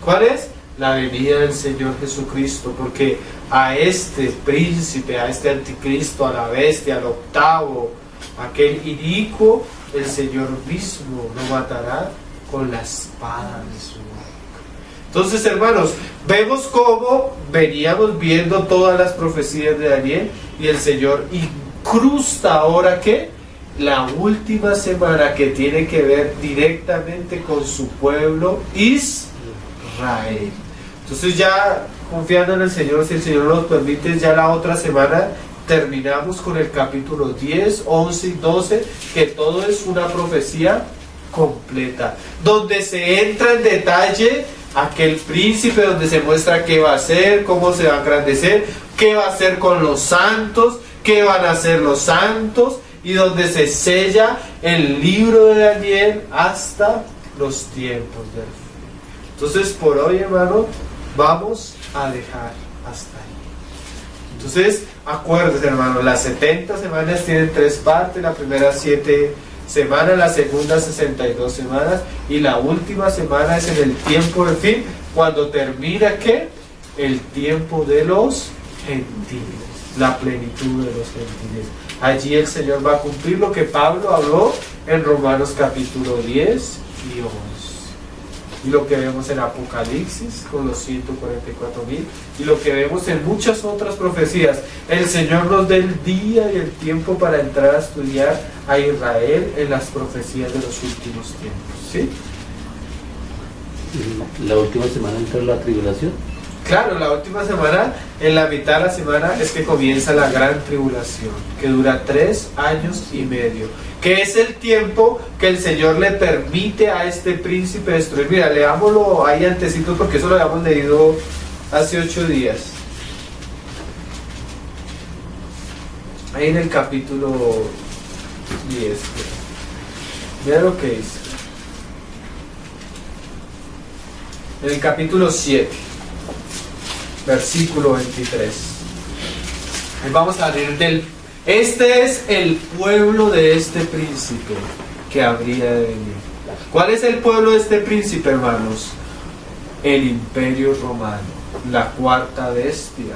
¿Cuál es? La venida del Señor Jesucristo, porque a este príncipe, a este anticristo, a la bestia, al octavo, aquel inicuo, el Señor mismo lo matará con la espada de su boca. Entonces, hermanos, vemos cómo veníamos viendo todas las profecías de Daniel, y el Señor incrusta ahora que la última semana, que tiene que ver directamente con su pueblo Israel. Entonces, ya confiando en el Señor, si el Señor nos permite, ya la otra semana terminamos con el capítulo 10, 11 y 12, que todo es una profecía completa, donde se entra en detalle aquel príncipe, donde se muestra qué va a hacer, cómo se va a engrandecer, qué va a hacer con los santos, qué van a hacer los santos, y donde se sella el libro de Daniel hasta los tiempos del fin. Entonces, por hoy, hermano, vamos a dejar hasta ahí. Entonces, acuérdense, hermano, las 70 semanas tienen 3 partes, la primera 7 semanas, la segunda 62 semanas, y la última semana es en el tiempo del fin, cuando termina, ¿qué? El tiempo de los gentiles, la plenitud de los gentiles. Allí el Señor va a cumplir lo que Pablo habló en Romanos capítulo 10 y 11. y lo que vemos en Apocalipsis con los 144,000 y lo que vemos en muchas otras profecías. El Señor nos dé el día y el tiempo para entrar a estudiar a Israel en las profecías de los últimos tiempos, ¿sí? La última semana entra la tribulación. Claro, la última semana, en la mitad de la semana es que comienza la gran tribulación, que dura 3 años y medio, que es el tiempo que el Señor le permite a este príncipe destruir. Mira, leámoslo ahí antecitos porque eso lo habíamos leído hace 8 días. Ahí en el capítulo 10. Mira lo que dice. En el capítulo 7. Versículo 23. Vamos a leer del... Este es el pueblo de este príncipe que habría de venir. ¿Cuál es el pueblo de este príncipe, hermanos? El imperio romano, la cuarta bestia.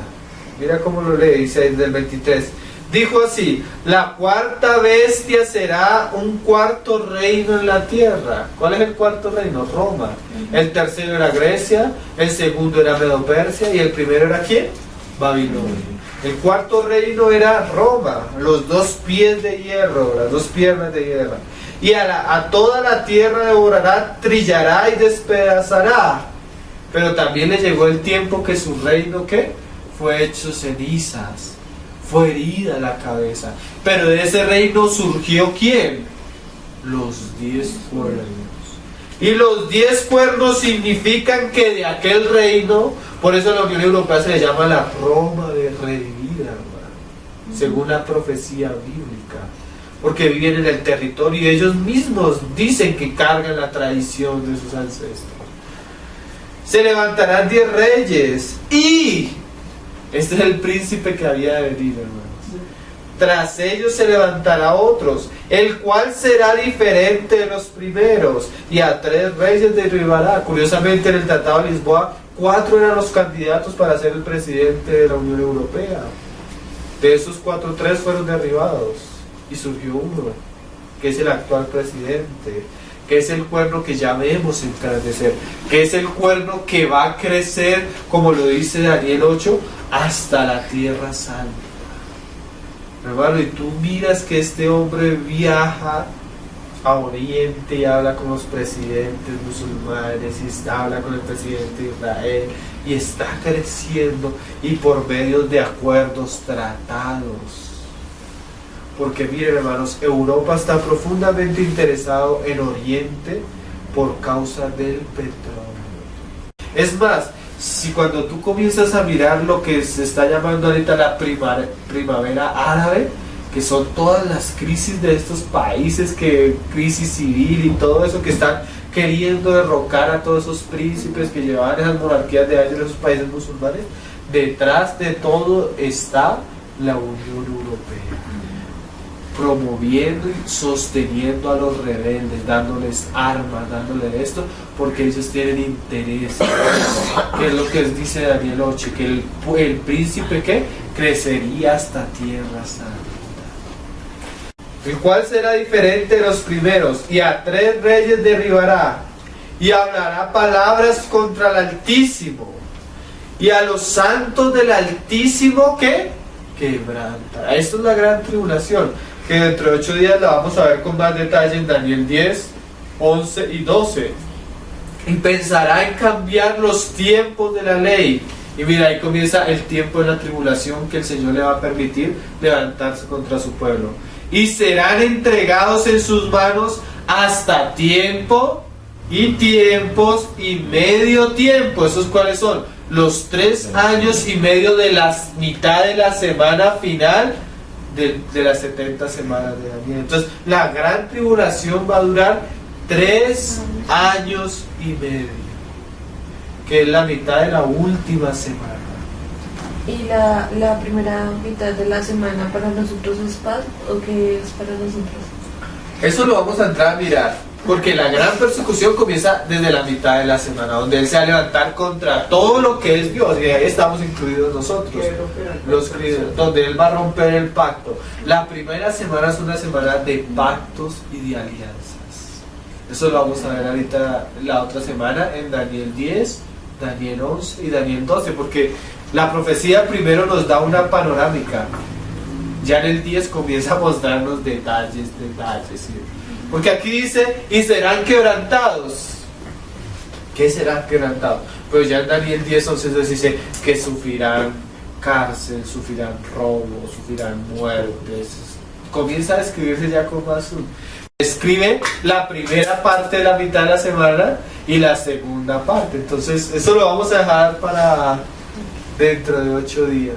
Mira cómo lo lee, dice ahí del 23. Dijo así: la cuarta bestia será un cuarto reino en la tierra. ¿Cuál es el cuarto reino? Roma. El tercero era Grecia, el segundo era Medo-Persia y el primero era ¿quién? Babilonia. El cuarto reino era Roma, los 2 pies de hierro, las 2 piernas de hierro. Y a toda la tierra devorará, trillará y despedazará. Pero también le llegó el tiempo que su reino, ¿qué? Fue hecho cenizas. Fue herida la cabeza. Pero de ese reino surgió ¿quién? Los 10 cuernos. Y los 10 cuernos significan que de aquel reino, por eso la Unión Europea se le llama la Roma de redimida, hermano, según la profecía bíblica. Porque viven en el territorio y ellos mismos dicen que cargan la tradición de sus ancestros. Se levantarán 10 reyes y... este es el príncipe que había de venir, hermanos. Tras ellos se levantará otros, el cual será diferente de los primeros, y a 3 reyes derribará. Curiosamente, en el Tratado de Lisboa, 4 eran los candidatos para ser el presidente de la Unión Europea. De esos 4, 3 fueron derribados, y surgió uno, que es el actual presidente, que es el cuerno que ya vemos engrandecer, que es el cuerno que va a crecer, como lo dice Daniel 8, hasta la tierra santa. Hermano, y tú miras que este hombre viaja a Oriente y habla con los presidentes musulmanes y habla con el presidente de Israel y está creciendo, y por medio de acuerdos, tratados. Porque miren, hermanos, Europa está profundamente interesado en Oriente por causa del petróleo. Es más, si cuando tú comienzas a mirar lo que se está llamando ahorita la primavera árabe, que son todas las crisis de estos países, que crisis civil y todo eso, que están queriendo derrocar a todos esos príncipes que llevaban esas monarquías de años en esos países musulmanes, detrás de todo está la Unión Europea, promoviendo y sosteniendo a los rebeldes, dándoles armas, dándoles esto, porque ellos tienen interés, que es lo que dice Daniel 8, que el príncipe que crecería hasta tierra santa, el cual será diferente de los primeros, y a 3 reyes derribará, y hablará palabras contra el Altísimo, y a los santos del Altísimo que quebranta. Esto es la gran tribulación, que dentro de 8 días la vamos a ver con más detalle en Daniel 10, 11 y 12. Y pensará en cambiar los tiempos de la ley. Y mira, ahí comienza el tiempo de la tribulación, que el Señor le va a permitir levantarse contra su pueblo. Y serán entregados en sus manos hasta tiempo y tiempos y medio tiempo. ¿Esos cuáles son? Los 3 años y medio de la mitad de la semana final de las 70 semanas de Daniel. Entonces, la gran tribulación va a durar 3 años y medio, que es la mitad de la última semana. ¿Y la primera mitad de la semana para nosotros es paz o qué es para nosotros? Eso lo vamos a entrar a mirar, porque la gran persecución comienza desde la mitad de la semana, donde Él se va a levantar contra todo lo que es Dios, y ahí estamos incluidos nosotros, los cristianos, donde Él va a romper el pacto. La primera semana es una semana de pactos y de alianzas. Eso lo vamos a ver ahorita la otra semana en Daniel 10, Daniel 11 y Daniel 12, porque la profecía primero nos da una panorámica. Ya en el 10 comienza a mostrarnos detalles. ¿Sí? Porque aquí dice, y serán quebrantados. ¿Qué serán quebrantados? Pues ya en Daniel 10, 11 dice que sufrirán cárcel, sufrirán robo, sufrirán muertes. Comienza a escribirse ya con más. Escribe la primera parte de la mitad de la semana y la segunda parte. Entonces, eso lo vamos a dejar para dentro de 8 días.